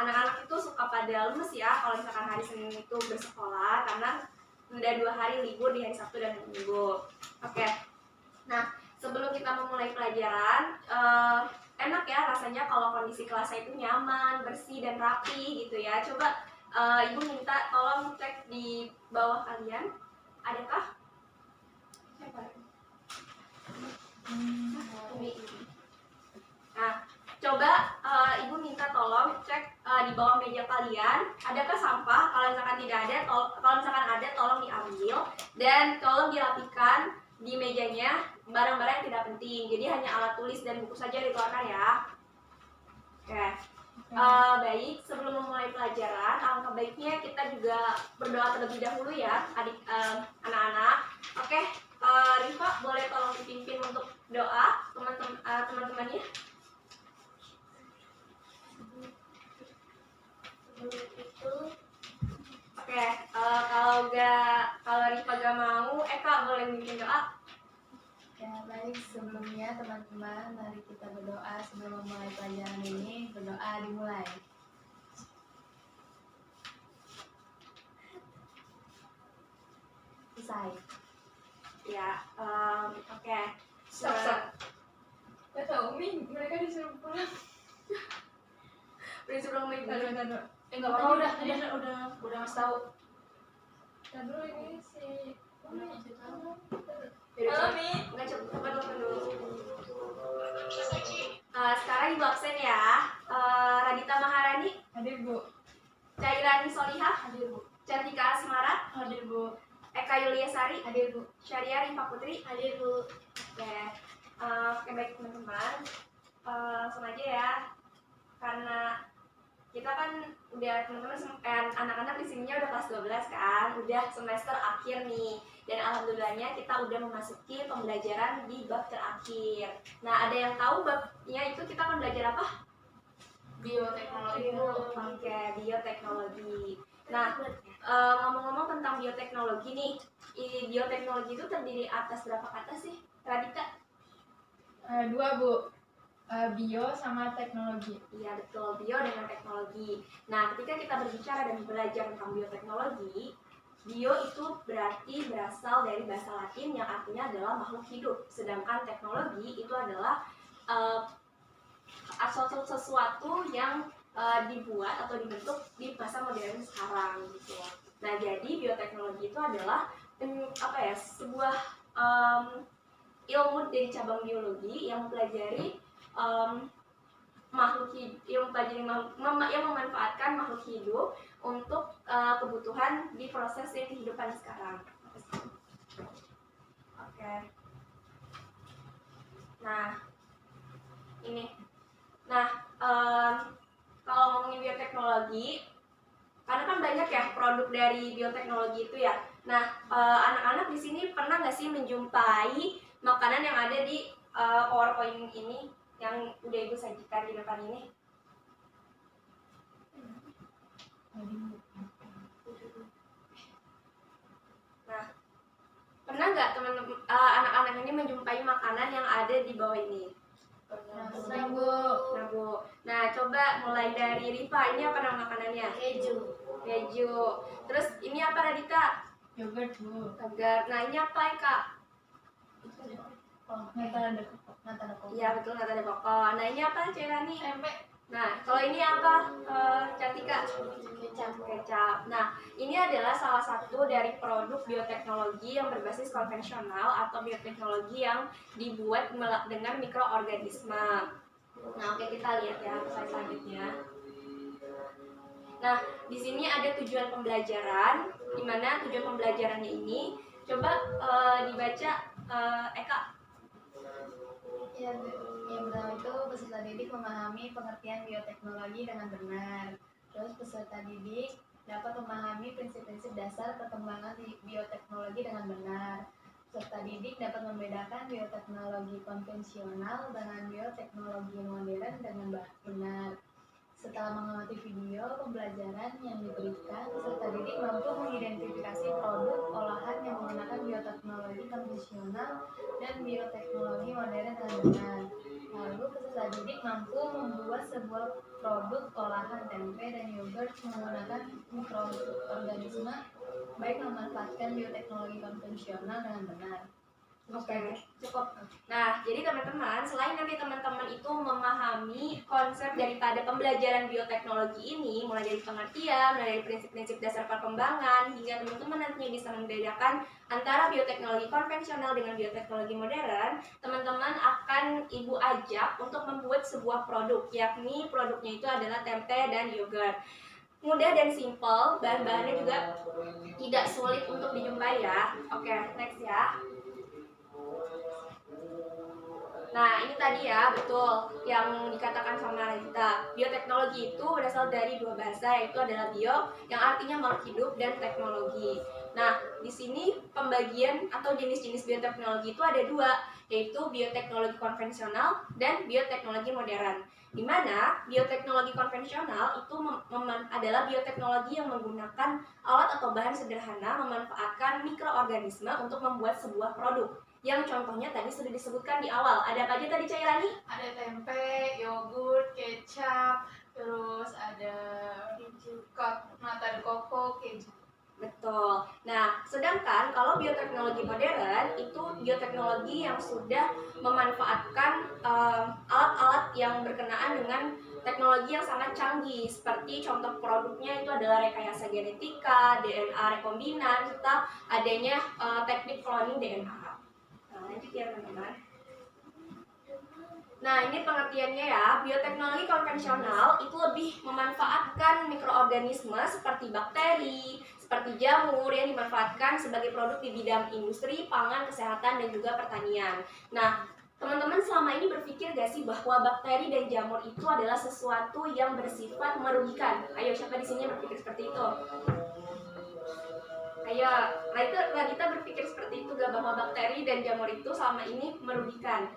anak-anak itu suka pada lemes ya kalau misalkan hari Senin itu bersekolah, karena udah 2 hari libur di hari Sabtu dan Minggu. Oke. Nah, sebelum kita memulai pelajaran, enak ya rasanya kalau kondisi kelasnya itu nyaman, bersih dan rapi gitu ya. Coba Ibu minta tolong cek di bawah kalian, adakah? Nah, coba Ibu minta tolong cek di bawah meja kalian, adakah sampah? Kalau misalkan tidak ada, kalau misalkan ada tolong diambil dan tolong dirapikan di mejanya barang-barang yang tidak penting. Jadi hanya alat tulis dan buku saja dikeluarkan ya. Oke. Baik, sebelum memulai pelajaran, alangkah baiknya kita juga berdoa terlebih dahulu ya, anak-anak. Oke, Rifa boleh tolong dipimpin untuk doa teman-temannya. Oke, kalau Rifa gak mau, Eka boleh mimpin doa. Ya baik, sebelumnya teman-teman mari kita berdoa sebelum memulai pelajaran ini. Berdoa dimulai. Selesai. Ya, oke. Stop. Gak tau, Umi, mereka disuruh pulang. Udah disuruh main dulu. Enggak apa-apa, udah ngasih tahu. Nah dulu ini si Umi ngasih tahu. Halo Mi. Enggak, coba dulu. Sekarang Ibu absen ya. Radita Maharani. Hadir Bu. Cairani Solihah. Hadir Bu. Cantika Asmara. Hadir Bu. Eka Yuliasari. Hadir Bu. Syariah Rifa Putri. Hadir Bu. Oke, baik teman-teman. Langsung aja ya. Karena kita kan udah teman-teman anak-anak di sininya udah kelas 12 kan, udah semester akhir nih, dan alhamdulillahnya kita udah memasuki pembelajaran di bab terakhir. Nah, ada yang tahu babnya itu kita akan belajar apa? Bioteknologi. Oke, bioteknologi. Nah, ngomong-ngomong tentang bioteknologi nih, bioteknologi itu terdiri atas berapa kata sih, Radita? 2 Bu. Bio sama teknologi. Iya betul, bio dengan teknologi. Nah, ketika kita berbicara dan belajar tentang bioteknologi, bio itu berarti berasal dari bahasa Latin yang artinya adalah makhluk hidup. Sedangkan teknologi itu adalah sesuatu yang dibuat atau dibentuk di masa modern sekarang gitu. Nah, jadi bioteknologi itu adalah sebuah ilmu dari cabang biologi yang mempelajari makhluk hidup, yang memanfaatkan makhluk hidup untuk kebutuhan di proses kehidupan sekarang. Oke. Nah, ini. Nah, kalau ngomongin bioteknologi, karena kan banyak ya produk dari bioteknologi itu ya. Nah, anak-anak di sini pernah nggak sih menjumpai makanan yang ada di PowerPoint ini yang udah Ibu sajikan di depan ini? Nah, pernah nggak teman-teman anak-anak ini menjumpai makanan yang ada di bawah ini? Pernah Bu. Nah, coba mulai dari Rifa, ini apa nama makanannya? Keju. Terus ini apa Radita? Yogurt Bu. Yogurt. Nah, ini apa Eka? Nata ada koko. Iya betul, nata ada koko. Nah, ini apa Cerani? Tempe. Nah, kalau ini apa Cantika? Kecap. Nah, ini adalah salah satu dari produk bioteknologi yang berbasis konvensional atau bioteknologi yang dibuat dengan mikroorganisme. Nah, oke, kita lihat ya slide selanjutnya. Nah, di sini ada tujuan pembelajaran, di mana tujuan pembelajarannya ini coba dibaca Eka. Yang pertama itu peserta didik memahami pengertian bioteknologi dengan benar. Terus peserta didik dapat memahami prinsip-prinsip dasar perkembangan bioteknologi dengan benar. Peserta didik dapat membedakan bioteknologi konvensional dengan bioteknologi modern dengan benar. Setelah mengamati video pembelajaran yang diberikan, peserta didik mampu mengidentifikasi produk olahan yang menggunakan bioteknologi konvensional dan bioteknologi modern dengan benar. Lalu peserta didik mampu membuat sebuah produk olahan tempe dan yogurt menggunakan mikroorganisme, baik memanfaatkan bioteknologi konvensional dengan benar. Oke, cukup. Nah, jadi teman-teman, selain nanti teman-teman itu memahami konsep daripada pembelajaran bioteknologi ini, mulai dari pengertian, mulai dari prinsip-prinsip dasar perkembangan, hingga teman-teman nantinya bisa membedakan antara bioteknologi konvensional dengan bioteknologi modern, teman-teman akan Ibu ajak untuk membuat sebuah produk, yakni produknya itu adalah tempe dan yogurt. Mudah dan simple, bahan-bahannya juga tidak sulit untuk dijumpai ya. Oke, next ya. Nah, ini tadi ya, betul yang dikatakan sama kita. Bioteknologi itu berasal dari dua bahasa, yaitu adalah bio, yang artinya makhluk hidup, dan teknologi. Nah, di sini pembagian atau jenis-jenis bioteknologi itu ada dua, yaitu bioteknologi konvensional dan bioteknologi modern. Di mana bioteknologi konvensional itu adalah bioteknologi yang menggunakan alat atau bahan sederhana memanfaatkan mikroorganisme untuk membuat sebuah produk. Yang contohnya tadi sudah disebutkan di awal. Ada apa aja tadi Cairani? Ada tempe, yogurt, kecap, terus ada nata de coco, keju. Betul. Nah, sedangkan kalau bioteknologi modern itu bioteknologi yang sudah memanfaatkan alat-alat yang berkenaan dengan teknologi yang sangat canggih, seperti contoh produknya itu adalah rekayasa genetika, DNA rekombinan, serta adanya teknik cloning DNA. Nah, lanjut ya teman-teman. Nah, ini pengertiannya ya. Bioteknologi konvensional itu lebih memanfaatkan mikroorganisme seperti bakteri, seperti jamur yang dimanfaatkan sebagai produk di bidang industri, pangan, kesehatan, dan juga pertanian. Nah, teman-teman selama ini berpikir gak sih bahwa bakteri dan jamur itu adalah sesuatu yang bersifat merugikan? Ayo, siapa di sini berpikir seperti itu? Ayo, nah kita berpikir seperti itu gak, bahwa bakteri dan jamur itu selama ini merugikan?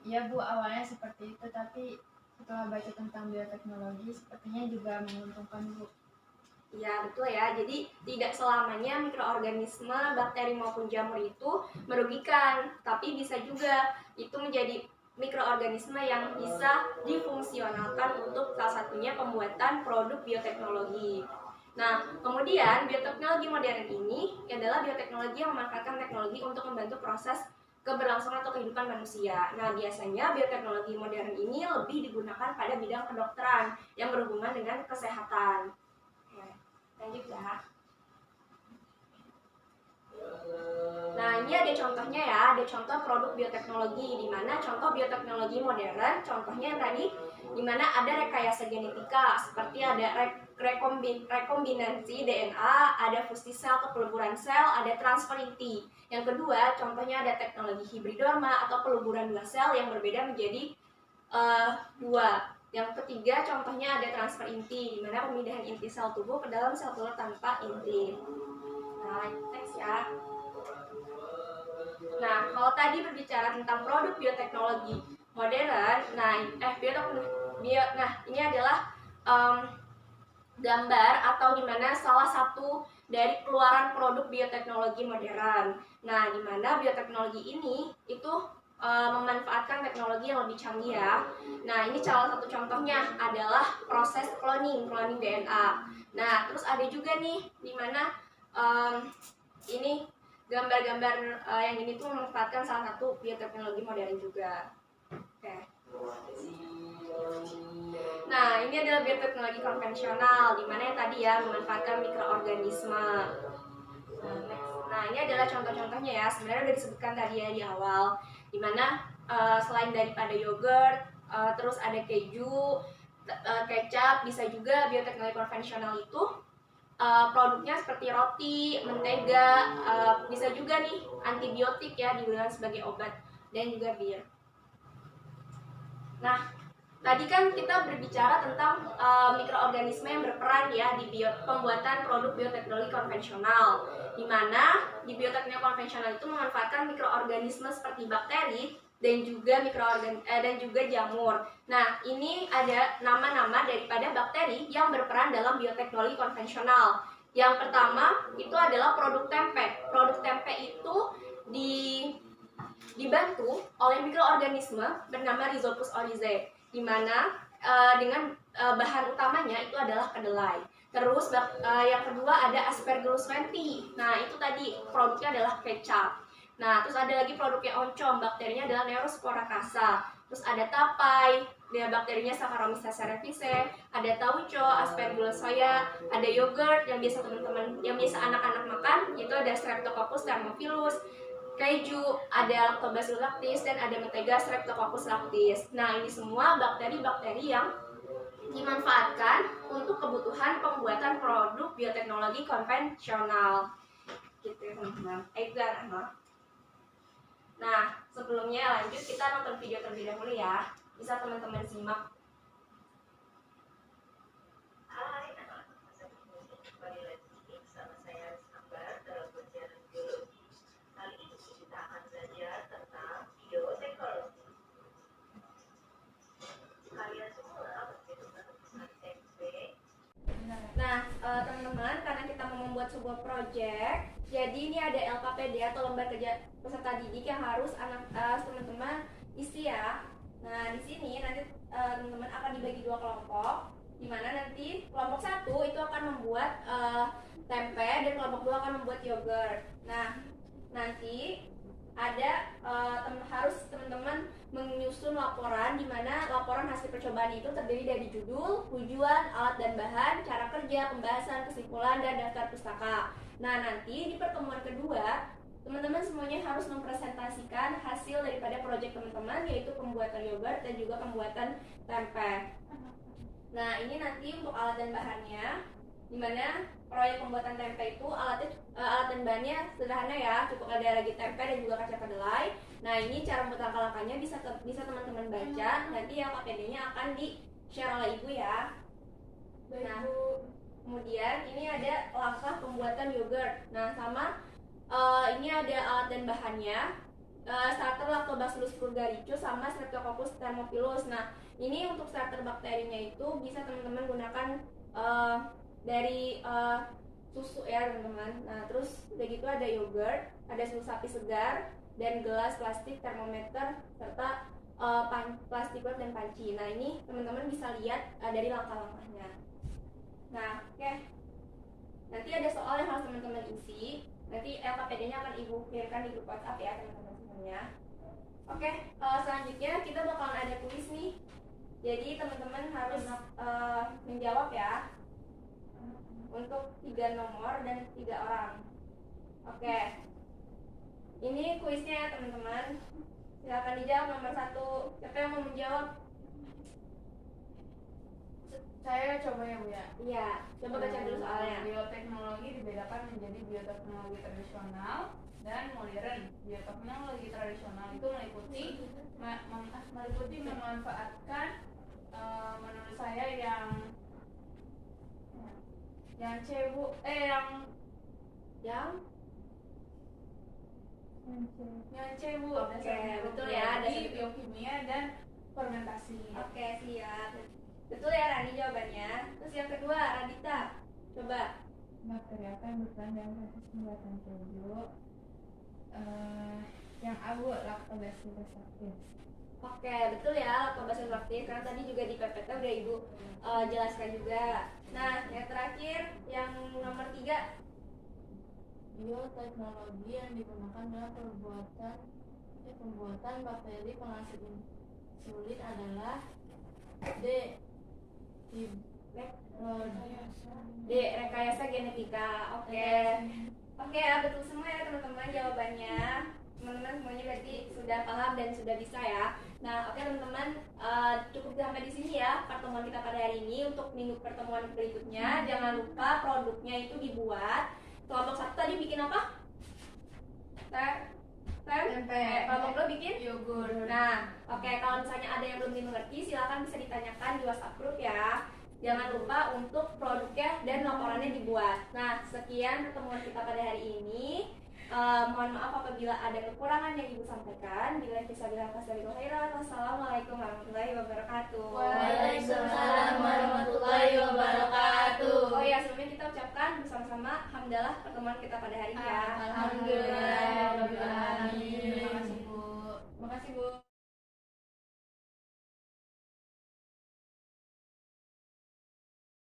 Ya Bu, awalnya seperti itu, tapi setelah baca tentang bioteknologi sepertinya juga menguntungkan Bu. Ya betul ya, jadi tidak selamanya mikroorganisme, bakteri maupun jamur itu merugikan, tapi bisa juga itu menjadi mikroorganisme yang bisa difungsionalkan untuk salah satunya pembuatan produk bioteknologi. Nah, kemudian bioteknologi modern ini adalah bioteknologi yang memanfaatkan teknologi untuk membantu proses keberlangsungan atau kehidupan manusia. Nah, biasanya bioteknologi modern ini lebih digunakan pada bidang kedokteran yang berhubungan dengan kesehatan. Lanjut ya. Nah, ini ada contohnya ya, ada contoh produk bioteknologi, di mana contoh bioteknologi modern, contohnya yang tadi, di mana ada rekayasa genetika, seperti ada rekombinasi DNA, ada fusi sel atau peleburan sel, ada transfer inti. Yang kedua, contohnya ada teknologi hibridoma atau peleburan dua sel yang berbeda menjadi dua. Yang ketiga, contohnya ada transfer inti, di mana pemindahan inti sel tubuh ke dalam sel telur tanpa inti. Nah, next ya. Nah, kalau tadi berbicara tentang produk bioteknologi modern, ini adalah gambar atau dimana salah satu dari keluaran produk bioteknologi modern. Nah, dimana bioteknologi ini itu memanfaatkan teknologi yang lebih canggih ya. Nah, ini salah satu contohnya adalah proses cloning DNA. Nah, terus ada juga nih dimana ini gambar-gambar yang ini tuh memanfaatkan salah satu bioteknologi modern juga. Oke. Nah, ini adalah bioteknologi konvensional, di mana yang tadi ya memanfaatkan mikroorganisme. Nah, ini adalah contoh-contohnya ya. Sebenarnya udah disebutkan tadi ya di awal, di mana selain daripada yogurt, terus ada keju, kecap, bisa juga bioteknologi konvensional itu produknya seperti roti, mentega, bisa juga nih antibiotik ya digunakan sebagai obat, dan juga bir. Nah, tadi kan kita berbicara tentang mikroorganisme yang berperan ya di pembuatan produk bioteknologi konvensional, di mana di bioteknologi konvensional itu memanfaatkan mikroorganisme seperti bakteri dan juga jamur. Nah, ini ada nama-nama daripada bakteri yang berperan dalam bioteknologi konvensional. Yang pertama itu adalah produk tempe. Produk tempe itu dibantu oleh mikroorganisme organisme bernama Rhizopus oryzae, di mana dengan bahan utamanya itu adalah kedelai. Terus yang kedua ada Aspergillus lenti. Nah, itu tadi produknya adalah kecap. Nah, terus ada lagi produknya oncom, bakterinya adalah Neurospora casa. Terus ada tapai, dia bakterinya Saccharomyces cerevisiae, ada tauco, Aspergillus soya, ada yogurt yang biasa anak-anak makan, itu ada Streptococcus thermophilus, keju, ada Lactobacillus lactis, dan ada Mentega Streptococcus lactis. Nah, ini semua bakteri-bakteri yang dimanfaatkan untuk kebutuhan pembuatan produk bioteknologi konvensional. Gitu ya, teman-teman. Nah, sebelumnya lanjut kita nonton video terlebih dahulu ya. Bisa teman-teman simak. Hai anak-anak masa kini, kembali lagi bersama saya Sambar dalam pelajaran biologi. Kali ini kita akan belajar tentang bioteknologi. Kalian semua pasti sudah memesan tempe. Nah, teman-teman, karena kita mau membuat sebuah project, jadi ini ada LKPD atau lembar kerja peserta didik yang harus teman-teman isi ya. Nah, di sini nanti teman-teman akan dibagi dua kelompok, di mana nanti kelompok satu itu akan membuat tempe dan kelompok dua akan membuat yogurt. Nah, nanti ada harus teman-teman menyusun laporan, di mana laporan hasil percobaan itu terdiri dari judul, tujuan, alat dan bahan, cara kerja, pembahasan, kesimpulan, dan daftar pustaka. Nah, nanti di pertemuan kedua teman-teman semuanya harus mempresentasikan hasil daripada proyek teman-teman, yaitu pembuatan yogurt dan juga pembuatan tempe. Nah, ini nanti untuk alat dan bahannya, dimana proyek pembuatan tempe itu alat dan bahannya sederhana ya, cukup ada lagi tempe dan juga kaca kedelai. Nah, ini cara membuat langkah-langkahnya bisa teman-teman baca, nanti yang KPD-nya akan di share oleh ibu ya. Nah, kemudian ini ada langkah pembuatan yogurt. Nah, sama ini ada alat dan bahannya, starter Lactobacillus bulgaricus sama Streptococcus thermophilus. Nah, ini untuk starter bakterinya itu bisa teman-teman gunakan dari susu ya teman-teman. Nah, terus udah gitu ada yogurt, ada susu sapi segar, dan gelas plastik, termometer, serta plastik wrap dan panci. Nah, ini teman-teman bisa lihat dari langkah-langkahnya. Nah, oke. Nanti ada soal yang harus teman-teman isi. Nanti LKPD-nya akan ibu kirimkan di grup WhatsApp ya teman-teman semuanya. Oke, selanjutnya kita bakalan ada kuis nih. Jadi teman-teman harus menjawab ya. Untuk 3 nomor dan 3 orang. Oke. Ini kuisnya ya teman-teman. Silakan dijawab nomor 1. Siapa yang mau menjawab? Saya coba ya Bu ya. Iya, coba baca dulu soalnya. Bioteknologi dibedakan menjadi bioteknologi tradisional dan modern. Bioteknologi tradisional itu meliputi memanfaatkan menurut saya yang C Bu, yang C Bu. Oke, betul ya, ada biokimia dan fermentasi. Oke, siap. Betul ya Rani jawabannya. Terus yang kedua, Radita. Coba. Bakteri apa yang berperan dalam proses pembuatan keju? Yang abu, Lactobacillus lactis. Oke, betul ya, Lactobacillus lactis. Karena tadi juga di PPT udah Ibu jelaskan juga. Nah, yang terakhir, yang nomor 3. Bioteknologi yang digunakan dalam pembuatan bakteri penghasil insulin adalah rekayasa genetika. Oke, ya, betul semua ya teman-teman jawabannya. Teman-teman semuanya berarti sudah paham dan sudah bisa ya. Nah, oke teman-teman, cukup sampai di sini ya pertemuan kita pada hari ini. Untuk minggu pertemuan berikutnya, jangan lupa produknya itu dibuat. Kelompok 1 tadi bikin apa? Tempe. Kelompok 2 bikin yogurt. Nah, oke, kalau misalnya ada yang belum dimengerti, silakan bisa ditanyakan di WhatsApp group ya. Jangan lupa untuk produknya dan laporannya dibuat. Nah, sekian pertemuan kita pada hari ini. Mohon maaf apabila ada kekurangan yang Ibu sampaikan. Bila kisah khairan. Wassalamualaikum warahmatullahi wabarakatuh. Waalaikumsalam warahmatullahi wabarakatuh. Oh ya, sebelumnya kita ucapkan bersama-sama hamdalah pertemuan kita pada hari ini ya. Alhamdulillah.